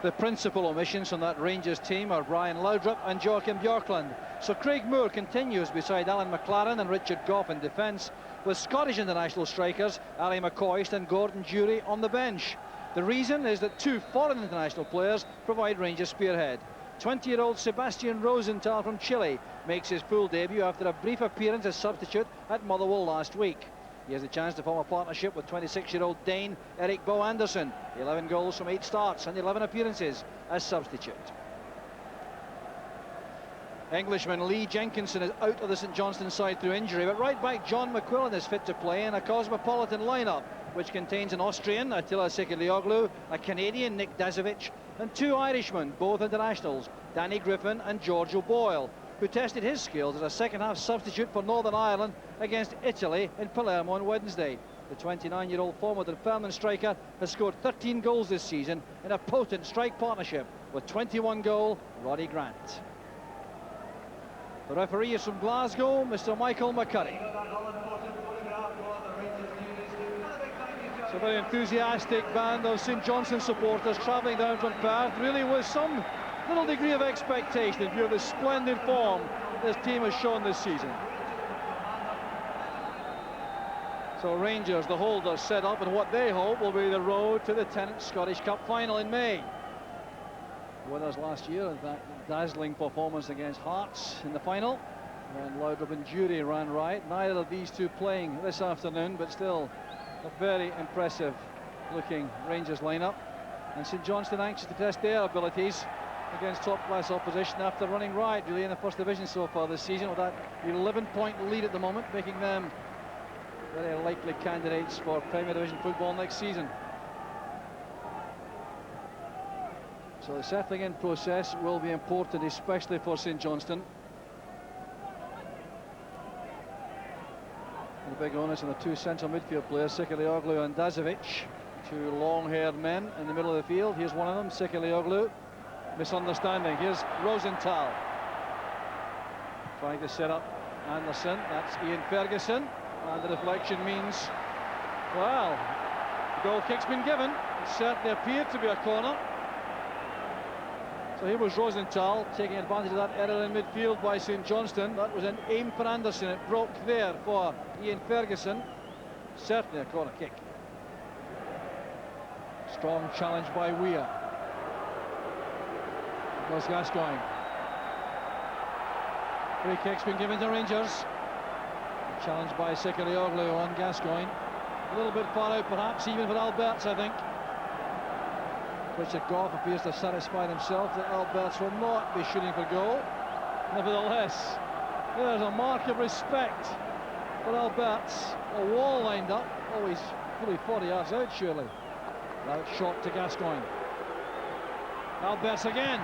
The principal omissions from that Rangers team are Brian Laudrup and Joachim Björklund. So Craig Moore continues beside Alan McLaren and Richard Gough in defence, with Scottish international strikers Ali McCoist and Gordon Durie on the bench. The reason is that 2 foreign international players provide Rangers spearhead. 20-year-old Sebastian Rosenthal from Chile makes his full debut after a brief appearance as substitute at Motherwell last week. He has the chance to form a partnership with 26-year-old Dane Erik Bo Anderson. 11 goals from 8 starts and 11 appearances as substitute. Englishman Lee Jenkinson is out of the St Johnstone side through injury, but right back John McQuillan is fit to play in a cosmopolitan lineup, which contains an Austrian, Attila Sekelioglu, a Canadian, Nick Dazovic, and 2 Irishmen, both internationals, Danny Griffin and George O'Boyle, who tested his skills as a second-half substitute for Northern Ireland against Italy in Palermo on Wednesday. The 29-year-old former Dunfermline striker has scored 13 goals this season in a potent strike partnership with 21-goal Roddy Grant. The referee is from Glasgow, Mr. Michael McCurry. It's a very enthusiastic band of St Johnstone supporters travelling down from Perth, really with some little degree of expectation in view of the splendid form this team has shown this season. So Rangers, the holders, set up in what they hope will be the road to the 10th Scottish Cup final in May. Winners last year, that dazzling performance against Hearts in the final, when Laudrup and Durie ran riot. Neither of these two playing this afternoon, but still a very impressive looking Rangers lineup. And St Johnstone anxious to test their abilities against top-class opposition after running riot really in the First Division so far this season, with that 11-point lead at the moment, making them very likely candidates for Premier Division football next season. So the settling in process will be important, especially for St Johnstone. The big onus on the 2 central midfield players, Sekelioglu and Dazovic, 2 long-haired men in the middle of the field. Here's one of them, Sekelioglu. Misunderstanding. Here's Rosenthal trying to set up Anderson. That's Ian Ferguson, and the deflection means, well, the goal kick's been given. It certainly appeared to be a corner. So here was Rosenthal taking advantage of that error in midfield by St Johnstone. That was an aim for Anderson. It broke there for Ian Ferguson. Certainly a corner kick. Strong challenge by Weir. Goes Gascoigne. Free kick's been given to Rangers. Challenged by Sekelioglu on Gascoigne. A little bit far out perhaps, even for Alberts, I think. Richard Gough appears to satisfy himself that Alberts will not be shooting for goal. Nevertheless, there's a mark of respect for Alberts. A wall lined up. Oh, he's fully 40 yards out, surely. Out shot to Gascoigne. Alberts again.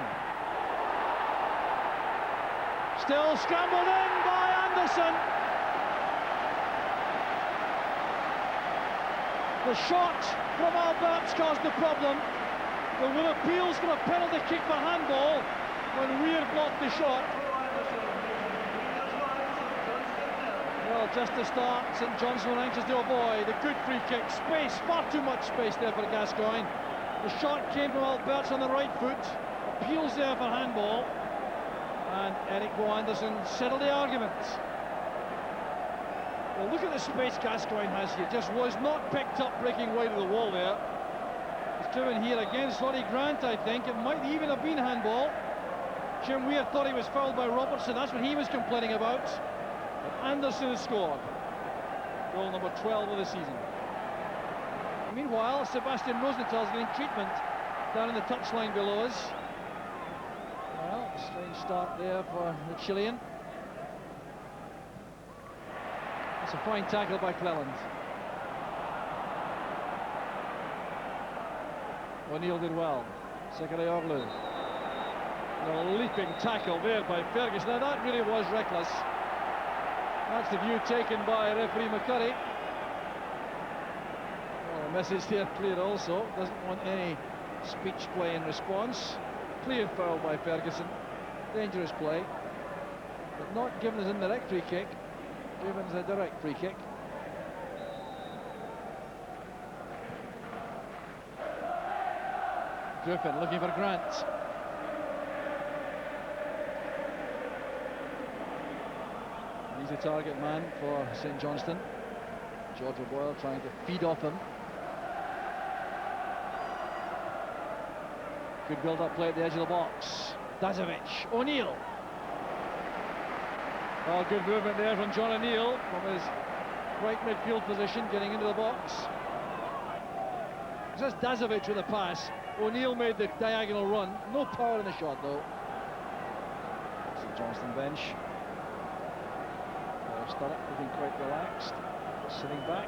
Still scrambled in by Anderson. The shot from Alberts caused the problem. There were appeals for a penalty kick for handball when Weir blocked the shot. Well, just to start, St Johnstone were anxious to avoid a good free kick. Space, far too much space there for Gascoigne. The shot came from Alberts on the right foot. Appeals there for handball. And Erik Bo Anderson settled the argument. Well, look at the space Gascoigne has here. Just was not picked up breaking wide of the wall there. He's driven here against Roddy Grant, I think. It might even have been handball. Jim Weir thought he was fouled by Robertson. That's what he was complaining about. But Anderson has scored. Goal number 12 of the season. Meanwhile, Sebastian Rosenthal is getting treatment down in the touchline below us. Well, strange start there for the Chilean. It's a fine tackle by Cleland. O'Neill did well. Sekelioglu. A leaping tackle there by Ferguson. Now that really was reckless. That's the view taken by referee McCurry. Well, the message there clear also. Doesn't want any speech play in response. Clear foul by Ferguson. Dangerous play. But not given as an indirect free kick. Given as a direct free kick. Griffin looking for Grant. He's the target man for St Johnstone. George O'Boyle trying to feed off him. Good build-up play at the edge of the box. Dazovic, O'Neill. Oh, good movement there from John O'Neill from his right midfield position, getting into the box. This is Dazovic with the pass. O'Neill made the diagonal run. No power in the shot, though. St Johnstone bench. Sturrock looking quite relaxed, sitting back.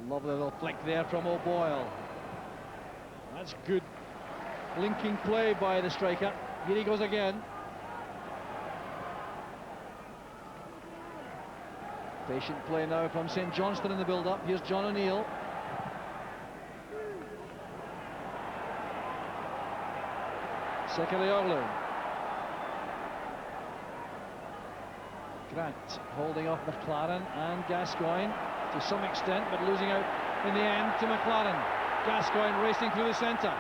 Lovely little flick there from O'Boyle. That's good linking play by the striker. Here he goes again. Patient play now from St Johnstone in the build-up. Here's John O'Neill. Sekelioglu. Grant holding off McLaren and Gascoigne to some extent, but losing out in the end to McLaren. Gascoigne racing through the centre.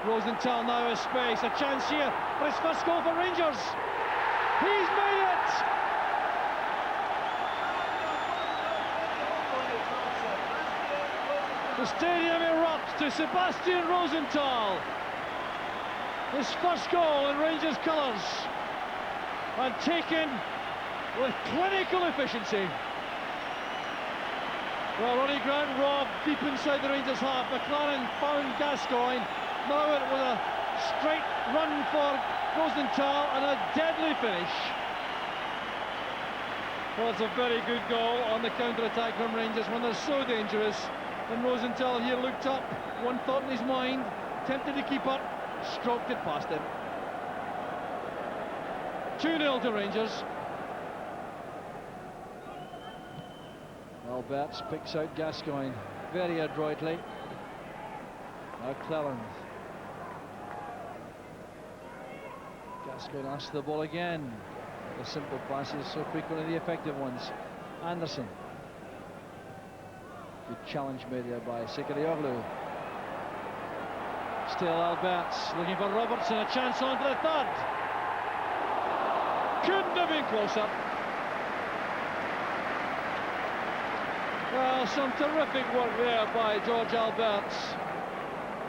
Rosenthal now has space, a chance here for his first goal for Rangers. He's made it! The stadium erupts to Sebastian Rosenthal. His first goal in Rangers colours, and taken with clinical efficiency. Well, Ronnie Grant robbed deep inside the Rangers half. McLaren found Gascoigne. Now it was a straight run for Rosenthal and a deadly finish. Well, it's a very good goal on the counter-attack from Rangers when they're so dangerous. And Rosenthal here looked up, one thought in his mind, tempted to keep up, stroked it past him. 2-0 to Rangers. Alberts picks out Gascoigne very adroitly. Now Cleland. Gascoigne asks the ball again. The simple passes, so frequently the effective ones. Anderson. Good challenge made there by Sekelioglu. Still Alberts looking for Robertson, a chance on for the third. Couldn't have been closer. Well, some terrific work there by George Alberts.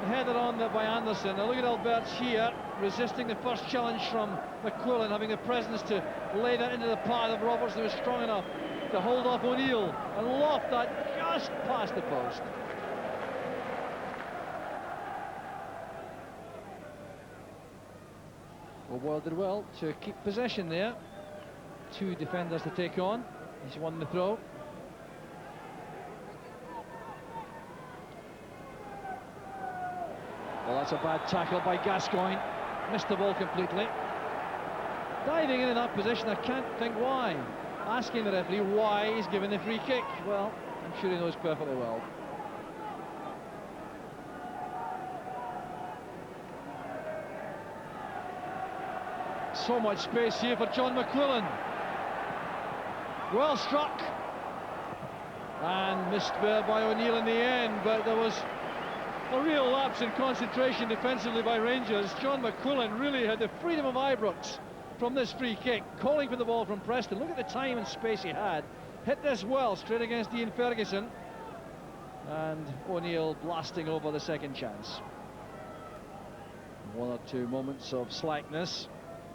Headed on there by Anderson. Now look at Alberts here, resisting the first challenge from McQuillan, having the presence to lay that into the path of Robertson, who was strong enough to hold off O'Neill and loft that just past the post. O'Boyle did well to keep possession there. Two defenders to take on. He's won the throw. Well, that's a bad tackle by Gascoigne. Missed the ball completely. Diving into that position, I can't think why. Asking the referee why he's given the free kick. Well, I'm sure he knows perfectly well. So much space here for John McQuillan. Well struck. And missed there by O'Neill in the end, but there was a real lapse in concentration defensively by Rangers. John McQuillan really had the freedom of Ibrox from this free kick, calling for the ball from Preston. Look at the time and space he had. Hit this well, straight against Ian Ferguson. And O'Neill blasting over the second chance. One or two moments of slackness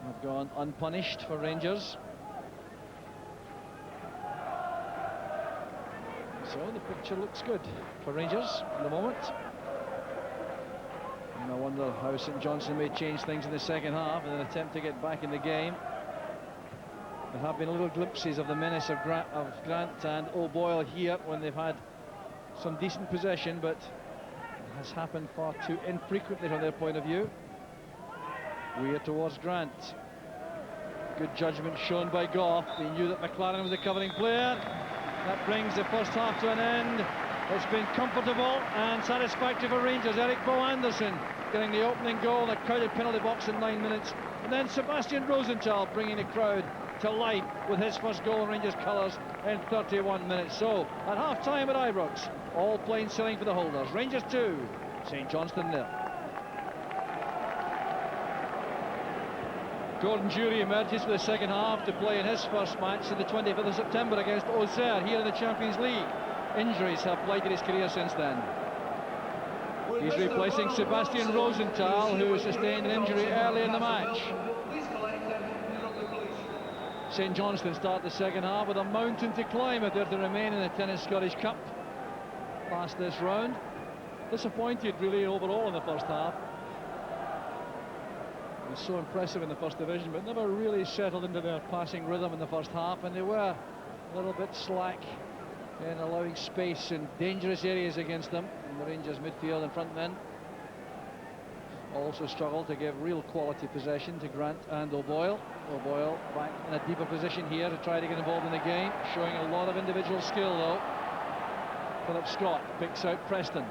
have gone unpunished for Rangers. So the picture looks good for Rangers at the moment. And I wonder how St Johnstone may change things in the second half in an attempt to get back in the game. There have been little glimpses of the menace of Grant and O'Boyle here when they've had some decent possession, but it has happened far too infrequently from their point of view. Weir towards Grant. Good judgment shown by Goff. He knew that McLaren was the covering player. That brings the first half to an end. It's been comfortable and satisfactory for Rangers. Eric Bo Anderson getting the opening goal in a crowded penalty box in 9 minutes. And then Sebastian Rosenthal bringing the crowd to life with his first goal in Rangers colours in 31 minutes. So, at half-time at Ibrox, all plain sailing for the holders. Rangers 2, St Johnstone 0. Gordon Jury emerges for the second half to play in his first match on the 25th of September against Auxerre here in the Champions League. Injuries have blighted his career since then. He's replacing Sebastian Rosenthal, who sustained an injury early in the match. St Johnstone start the second half with a mountain to climb if they're to remain in the Tennis Scottish Cup past this round. Disappointed really overall in the first half. It was so impressive in the first division, but never really settled into their passing rhythm in the first half, and they were a little bit slack in allowing space in dangerous areas against them in the Rangers midfield and front men. Also struggled to give real quality possession to Grant and O'Boyle. O'Boyle back in a deeper position here to try to get involved in the game, showing a lot of individual skill though. Philip Scott picks out Preston.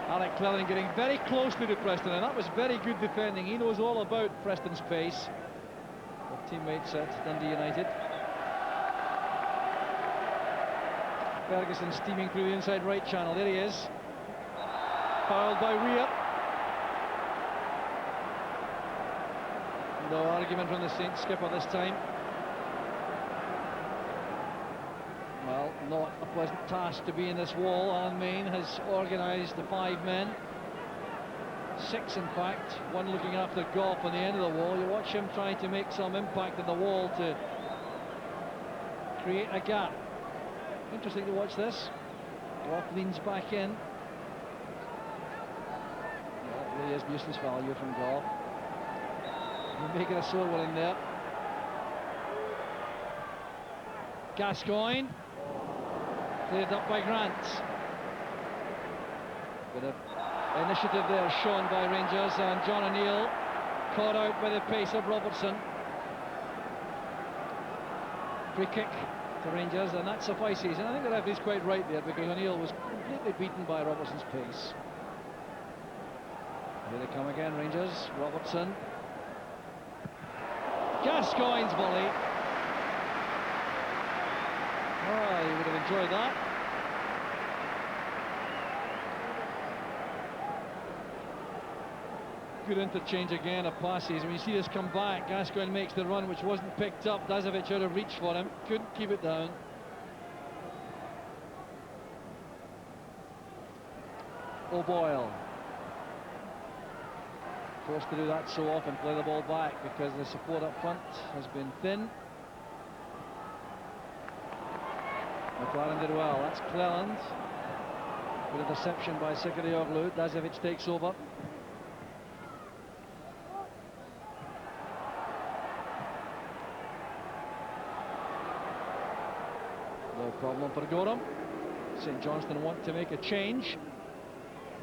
Alec Cleland getting very closely to Preston, and that was very good defending. He knows all about Preston's pace. With teammates at Dundee United. Ferguson steaming through the inside right channel. There he is. Fouled by Weir. No argument from the Saints skipper this time. Well, not a pleasant task to be in this wall. Alan Main has organised the 5 men. 6 in fact, one looking after Goff on the end of the wall. You watch him trying to make some impact on the wall to create a gap. Interesting to watch this. Goff leans back in. Yeah, that really is useless value from Goff. He'll make it a sore one in there. Gascoigne. Cleared up by Grant. Bit of initiative there shown by Rangers, and John O'Neill caught out by the pace of Robertson. Free kick to Rangers, and that suffices. And I think the referee's quite right there, because O'Neill was completely beaten by Robertson's pace. Here they come again, Rangers. Robertson. Gascoigne's volley. Oh, you would have enjoyed that. Good interchange again of passes. When you see this come back, Gascoigne makes the run, which wasn't picked up. Dazovic out of reach for him. Couldn't keep it down. O'Boyle. Forced to do that so often, play the ball back, because the support up front has been thin. McLaren did well. That's Cleland. Good interception by Sekerioglu. Dazovic takes over. No problem for Gorham. St Johnstone want to make a change.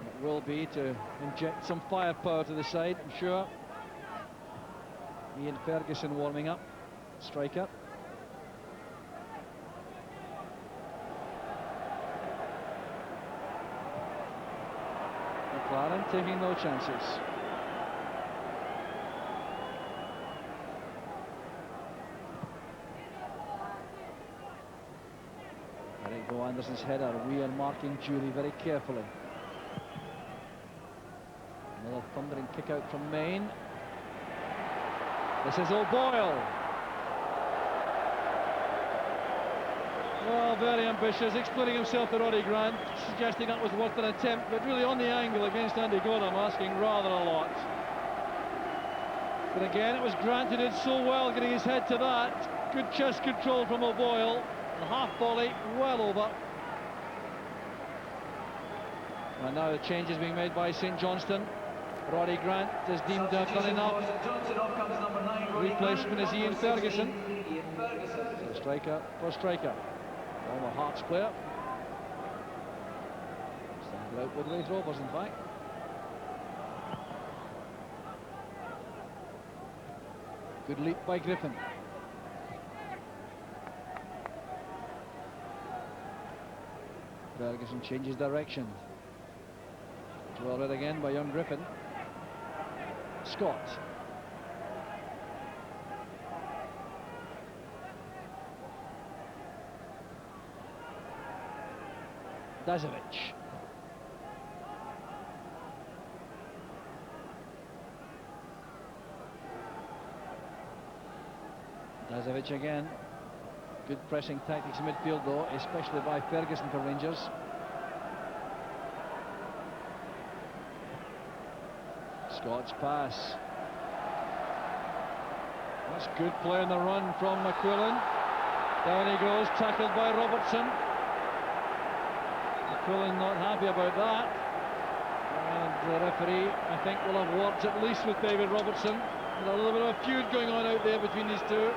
It will be to inject some firepower to the side, I'm sure. Ian Ferguson warming up, striker. McLaren taking no chances. Eric Bo Anderson's header, Weir marking Jury very carefully. Another thundering kick out from Main. This is O'Boyle. Well, very ambitious, explaining himself to Roddy Grant, suggesting that was worth an attempt, but really on the angle against Andy Gorham, asking rather a lot. But again, it was Grant who did so well getting his head to that. Good chest control from O'Boyle. The half volley, well over. And now the change is being made by St Johnstone. Roddy Grant is deemed to have done enough. Replacement is Ian Ferguson. So striker for striker. Former Hearts player. Started out with Raith Rovers, in fact. Good leap by Griffin. Ferguson changes direction. It's well read again by young Griffin. Scott. Dazovic. Dazovic again. Good pressing tactics in midfield though, especially by Ferguson for Rangers. Scott's pass. That's good play on the run from McQuillan. Down he goes, tackled by Robertson. McQuillan not happy about that. And the referee, I think, will have worked at least with David Robertson. There's a little bit of a feud going on out there between these two.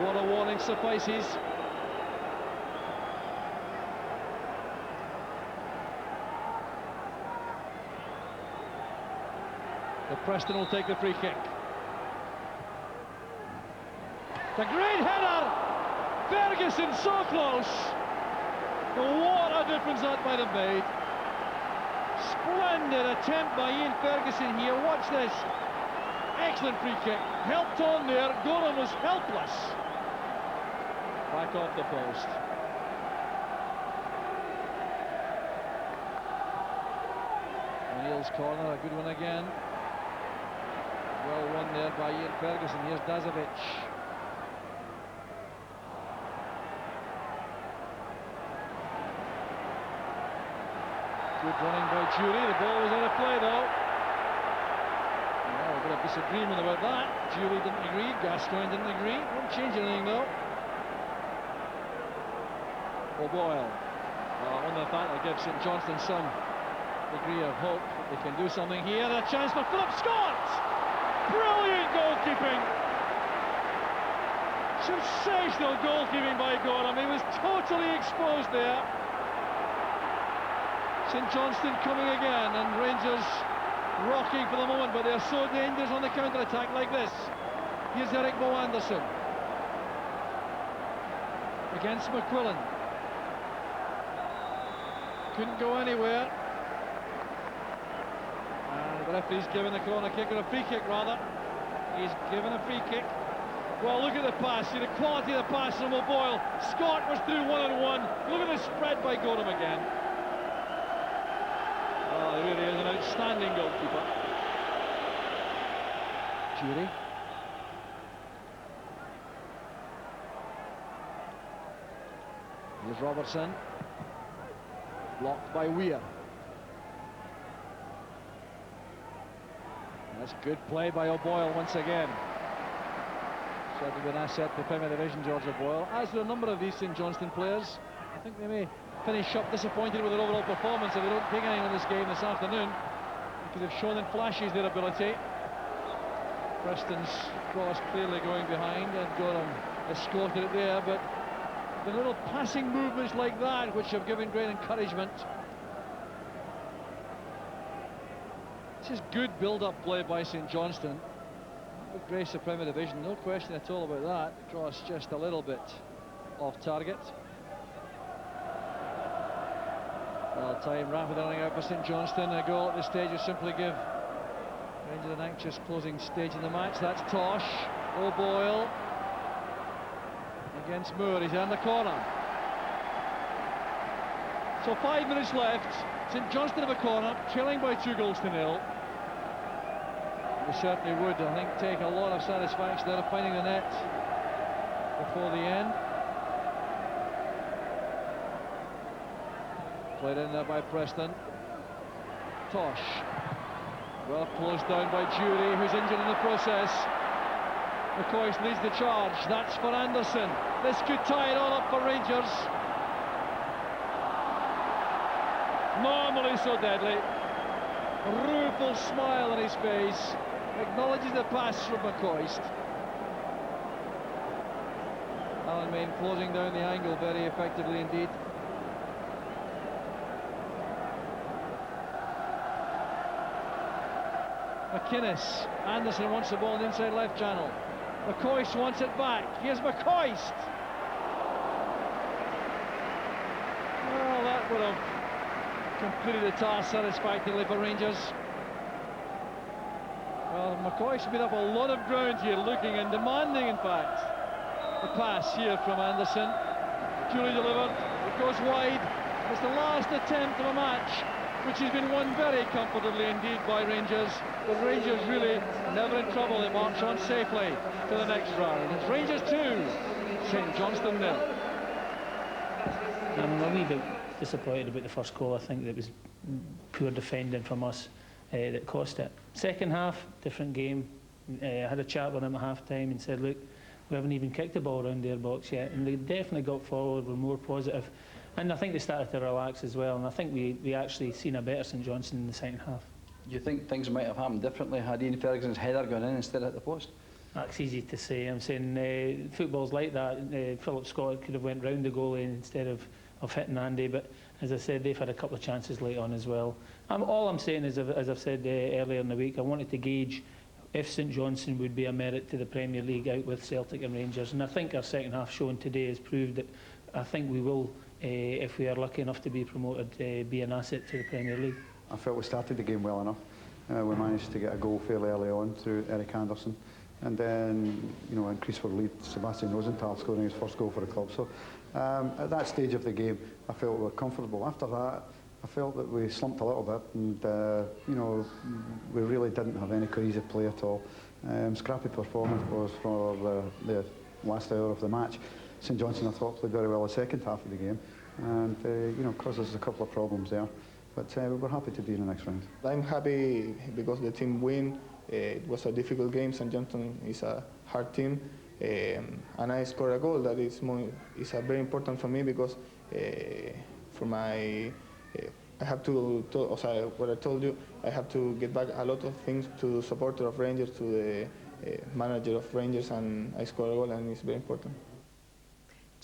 What a warning suffices. The Preston will take the free kick. The great header! Ferguson so close. What a difference that might have made. Splendid attempt by Ian Ferguson here. Watch this. Excellent free kick. Helped on there. Gorham was helpless. Back off the post. O'Neill's corner, a good one again. Well won there by Ian Ferguson. Here's Dazovic. Good running by Jury. The ball was out of play though. A bit of disagreement about that. Jury didn't agree. Gascoigne didn't agree. Won't change anything though. O'Boyle. On the fact that gives St Johnstone some degree of hope that they can do something here. A chance for Philip Scott. Brilliant goalkeeping. Sensational goalkeeping by Gorham. He was totally exposed there. St Johnstone coming again, and Rangers rocking for the moment, but they're so dangerous on the counter-attack like this. Here's Eric Bo Anderson against McQuillan. Couldn't go anywhere. And the referee's given a corner kick, or a free kick rather. He's given a free kick. Well, look at the pass. See the quality of the pass from O'Boyle. Scott was through one-on-one. Look at the spread by Gorham again. Oh, he really is an outstanding goalkeeper. Jury. Here's Robertson. Blocked by Weir. That's good play by O'Boyle once again. Certainly an asset for Premier Division, George O'Boyle. As with a number of these St Johnstone players, I think they may finish up disappointed with their overall performance if they don't take anything in this game this afternoon, because they've shown in flashes their ability. Preston's cross clearly going behind, and Gorham escorted it there, but the little passing movements like that which have given great encouragement. This is good build-up play by St Johnstone. Good grace of Premier Division, no question at all about that. The cross just a little bit off target. Well, time rapidly running out for St Johnstone. A goal at this stage will simply give Rangers an anxious closing stage in the match. That's Tosh. O'Boyle against Moore. He's in the corner. So 5 minutes left. St Johnstone have a corner, trailing by 2-0. They certainly would, I think, take a lot of satisfaction out of finding the net before the end. Played in there by Preston. Tosh. Well closed down by Jury, who's injured in the process. McCoy leads the charge. That's for Anderson. This could tie it all up for Rangers. Normally so deadly. A rueful smile on his face. Acknowledges the pass from McCoist. Alan Main closing down the angle very effectively indeed. McInnes. Anderson wants the ball in the inside left channel. McCoist wants it back. Here's McCoist. Well, that would have completed the task satisfactorily for Rangers. Well, McCoist's been up a lot of ground here, looking and demanding, in fact. The pass here from Anderson. Duly delivered. It goes wide. It's the last attempt of a match which has been won very comfortably indeed by Rangers. But Rangers really never in trouble. They march on safely to the next round. It's Rangers 2, St Johnstone 0. I'm a wee bit disappointed about the first goal. I think that was poor defending from us that cost it. Second half, different game. I had a chat with them at half-time and said, look, we haven't even kicked the ball around their box yet, and they definitely got forward, were more positive, and I think they started to relax as well, and I think we actually seen a better St Johnstone in the second half. Do you think things might have happened differently had Ian Ferguson's header gone in instead of at the post? That's easy to say. I'm saying football's like that. Philip Scott could have went round the goalie instead of hitting Andy, but as I said, they've had a couple of chances late on as well. All I'm saying is, as I've said earlier in the week, I wanted to gauge if St Johnstone would be a merit to the Premier League out with Celtic and Rangers, and I think our second half showing today has proved that I think we will, if we are lucky enough to be promoted, be an asset to the Premier League. I felt we started the game well enough. We managed to get a goal fairly early on through Eric Anderson, and then increased our lead. Sebastian Rosenthal scoring his first goal for the club. So at that stage of the game, I felt we were comfortable. After that, I felt that we slumped a little bit, and we really didn't have any cohesive play at all. Scrappy performance was for the last hour of the match. St Johnstone, I thought, played very well the second half of the game, and caused us a couple of problems there. But we were happy to be in the next round. I'm happy because the team win. It was a difficult game. St Johnstone is a hard team, and I scored a goal that is very important for me because for my. I have what I told you, I have to get back a lot of things to the supporter of Rangers, to the manager of Rangers, and I scored a goal, and it's very important.